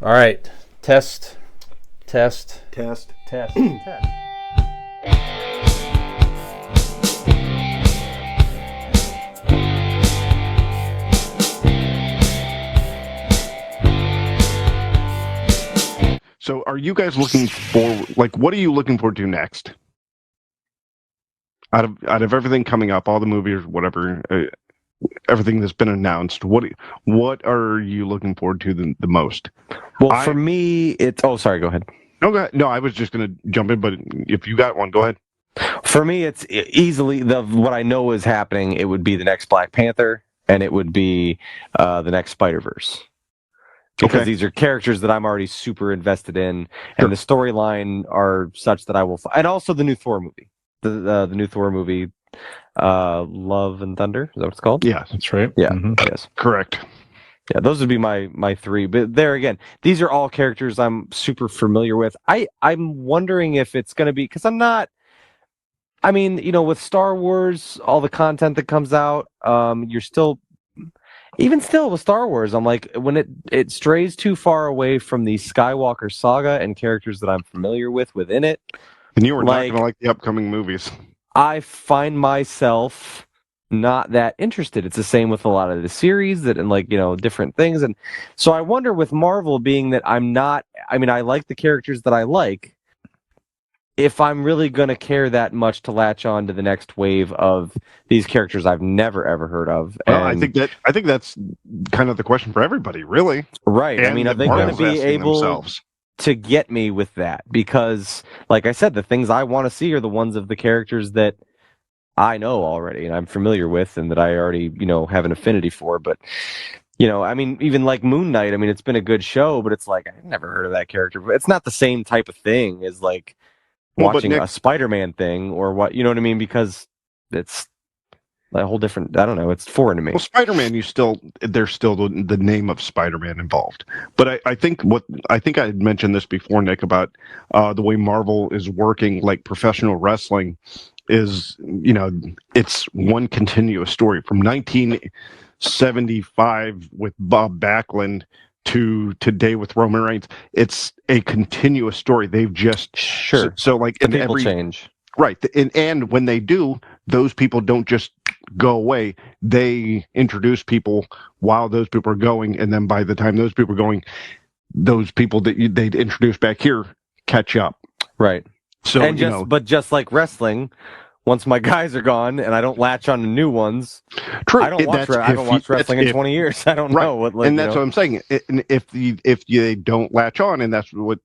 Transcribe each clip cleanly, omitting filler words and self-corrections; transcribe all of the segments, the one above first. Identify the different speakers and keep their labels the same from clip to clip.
Speaker 1: All right. Test.
Speaker 2: Test.
Speaker 1: Test.
Speaker 2: So are you guys looking for, what are you looking forward to next? Out of everything coming up, all the movies, whatever, everything that's been announced, what are you looking forward to the most?
Speaker 3: Well, for me, it's... Oh, sorry, go ahead.
Speaker 2: No, go ahead. No, I was just going to jump in, but if you got one, go ahead.
Speaker 3: For me, it's easily what I know is happening. It would be the next Black Panther, and it would be the next Spider-Verse. Because these are characters that I'm already super invested in, and the storyline are such that I will... And also the new Thor movie. The new Thor movie, Love and Thunder. Is that what it's called?
Speaker 2: Yeah,
Speaker 4: that's right.
Speaker 3: Yeah, yes.
Speaker 2: Correct.
Speaker 3: Yeah, those would be my three. But there again, these are all characters I'm super familiar with. I'm wondering if it's going to be... Because I'm not... I mean, with Star Wars, all the content that comes out, you're still... Even still with Star Wars, I'm like, when it strays too far away from the Skywalker saga and characters that I'm familiar with within it...
Speaker 2: And you were not going to like the upcoming movies.
Speaker 3: I find myself not that interested. It's the same with a lot of the series and different things. And so I wonder with Marvel being that I'm not... I mean, I like the characters that I like. If I'm really going to care that much to latch on to the next wave of these characters I've never ever heard of.
Speaker 2: Well, I think that's kind of the question for everybody, really.
Speaker 3: Right.
Speaker 2: And
Speaker 3: I mean, are they going to be able to get me with that? Because, like I said, the things I want to see are the ones of the characters that I know already and I'm familiar with and that I already, have an affinity for. But, I mean, even like Moon Knight, I mean, it's been a good show, but it's like, I've never heard of that character. But it's not the same type of thing as like watching a Spider-Man thing or what, you know what I mean? Because it's a whole different, I don't know, it's foreign to me.
Speaker 2: Well, Spider-Man, there's still the name of Spider-Man involved. But I think I had mentioned this before, Nick, about the way Marvel is working, like professional wrestling is, it's one continuous story from 1975 with Bob Backlund to today with Roman Reigns. It's a continuous story. They've just so like in
Speaker 3: people change,
Speaker 2: right? And when they do, those people don't just go away. They introduce people while those people are going, and then by the time those people are going, those people that they'd introduce back here catch up.
Speaker 3: Right.
Speaker 2: So
Speaker 3: and but just like wrestling, once my guys are gone and I don't latch on to new ones,
Speaker 2: true.
Speaker 3: I haven't watched wrestling in 20 years. I don't know what.
Speaker 2: And that's what I'm saying. If they don't latch on, and that's what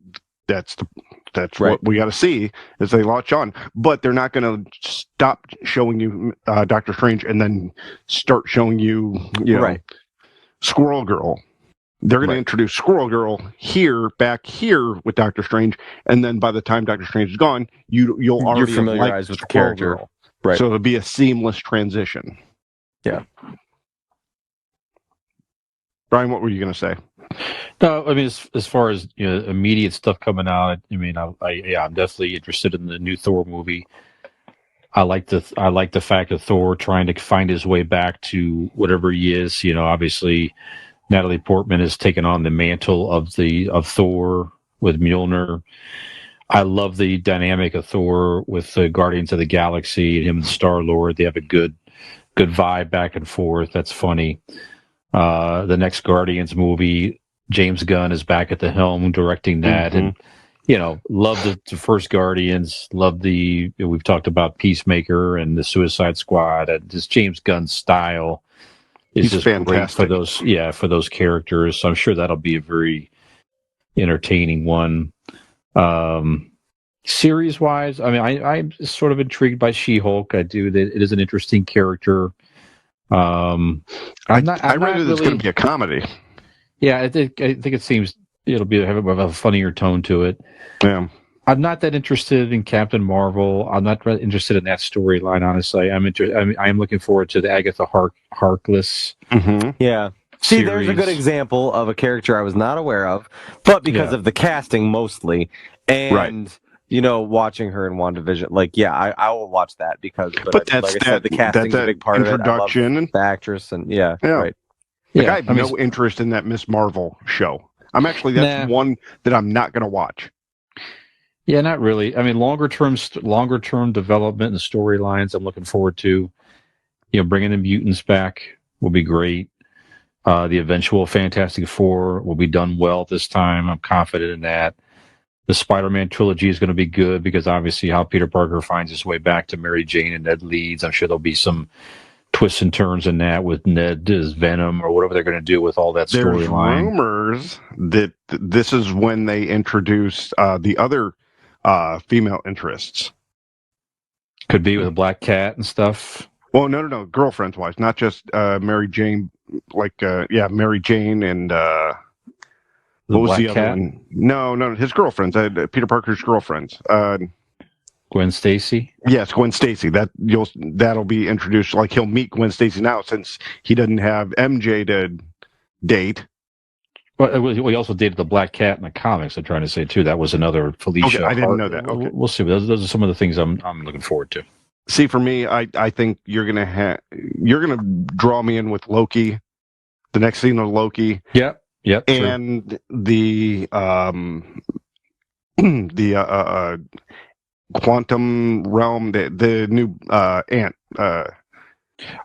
Speaker 2: we got to see is they latch on. But they're not going to stop showing you Doctor Strange and then start showing you, Squirrel Girl. They're going to introduce Squirrel Girl back here with Doctor Strange, and then by the time Doctor Strange is gone, you'll already
Speaker 3: familiarize with the character,
Speaker 2: Girl.
Speaker 3: Right?
Speaker 2: So it'll be a seamless transition.
Speaker 3: Yeah.
Speaker 2: Brian, what were you going to say?
Speaker 4: No, I mean, as far as immediate stuff coming out, I mean, I'm definitely interested in the new Thor movie. I like the fact of Thor trying to find his way back to whatever he is. Obviously, Natalie Portman has taken on the mantle of Thor with Mjolnir. I love the dynamic of Thor with the Guardians of the Galaxy and him and Star-Lord. They have a good vibe back and forth. That's funny. The next Guardians movie, James Gunn is back at the helm directing that. And, love the first Guardians. Love we've talked about Peacemaker and the Suicide Squad. This James Gunn style is just
Speaker 2: fantastic
Speaker 4: great for those characters. So I'm sure that'll be a very entertaining one. Series wise, I mean, I'm sort of intrigued by She-Hulk. I do. It is an interesting character.
Speaker 2: I read that it's going to be a comedy.
Speaker 4: Yeah, I think it seems it'll have a funnier tone to it.
Speaker 2: Yeah.
Speaker 4: I'm not that interested in Captain Marvel. I'm not really interested in that storyline, honestly. I'm looking forward to the Agatha Harkness.
Speaker 3: Mm-hmm. Yeah. See,
Speaker 4: series.
Speaker 3: There's a good example of a character I was not aware of, but because of the casting mostly, and watching her in WandaVision, I will watch that because. But
Speaker 2: that's
Speaker 3: like I said, the casting's a big part of it.
Speaker 2: Introduction,
Speaker 3: the actress, and right.
Speaker 2: I have no interest in that Miss Marvel show. That's one that I'm not going to watch.
Speaker 4: Yeah, not really. I mean, longer term development and storylines I'm looking forward to. Bringing the mutants back will be great. The eventual Fantastic Four will be done well this time. I'm confident in that. The Spider-Man trilogy is going to be good because obviously how Peter Parker finds his way back to Mary Jane and Ned Leeds. I'm sure there'll be some twists and turns in that with Ned as Venom or whatever they're going to do with all that storyline.
Speaker 2: There's rumors that this is when they introduce the other female interests.
Speaker 4: Could be with a Black Cat and stuff.
Speaker 2: Well, no, girlfriends wise, not just Mary Jane. Mary Jane and what was the other one? No, his girlfriends. Peter Parker's girlfriends.
Speaker 4: Gwen Stacy.
Speaker 2: Yes, Gwen Stacy. That'll be introduced. Like he'll meet Gwen Stacy now since he doesn't have MJ to date.
Speaker 4: Well, he also dated the Black Cat in the comics. I'm trying to say too. That was another Felicia.
Speaker 2: Okay, I didn't know that. Okay.
Speaker 4: We'll see. Those are some of the things I'm looking forward to.
Speaker 2: See, for me, I think you're gonna draw me in with Loki, the next scene of Loki.
Speaker 4: Yep.
Speaker 2: And true. The quantum realm, the new Ant.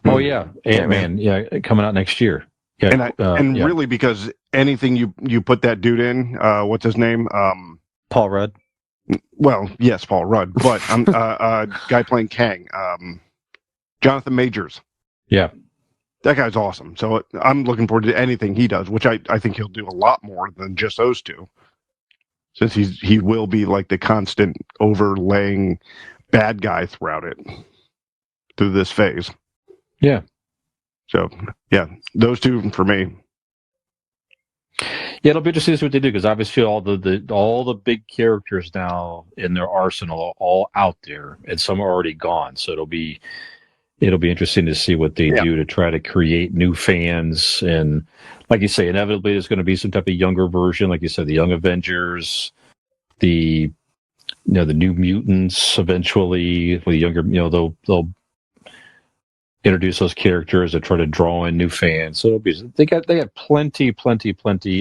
Speaker 4: Ant-Man. Yeah, coming out next year. Yeah,
Speaker 2: really because anything you put that dude in, what's his name?
Speaker 3: Paul Rudd.
Speaker 2: Well, yes, Paul Rudd, but guy playing Kang, Jonathan Majors.
Speaker 4: Yeah,
Speaker 2: that guy's awesome. So I'm looking forward to anything he does, which I think he'll do a lot more than just those two, since he will be like the constant overlaying bad guy throughout through this phase.
Speaker 4: Yeah.
Speaker 2: So yeah, those two for me.
Speaker 4: Yeah, it'll be interesting to see what they do because obviously all the big characters now in their arsenal are all out there, and some are already gone. So it'll be interesting to see what they do to try to create new fans. And like you say, inevitably there's going to be some type of younger version, like you said, the Young Avengers, the New Mutants. Eventually, with the younger, they'll introduce those characters to try to draw in new fans. So they got plenty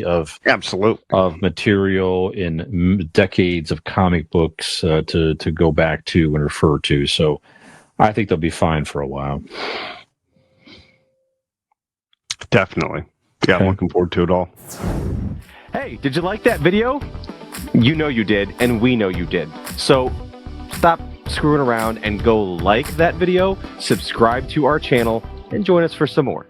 Speaker 4: of
Speaker 2: absolute
Speaker 4: of material in decades of comic books to go back to and refer to. So I think they'll be fine for a while.
Speaker 2: Definitely. Yeah, okay. I'm looking forward to it all.
Speaker 3: Hey, did you like that video? You know you did, and we know you did. So stop screwing around and go like that video, subscribe to our channel, and join us for some more.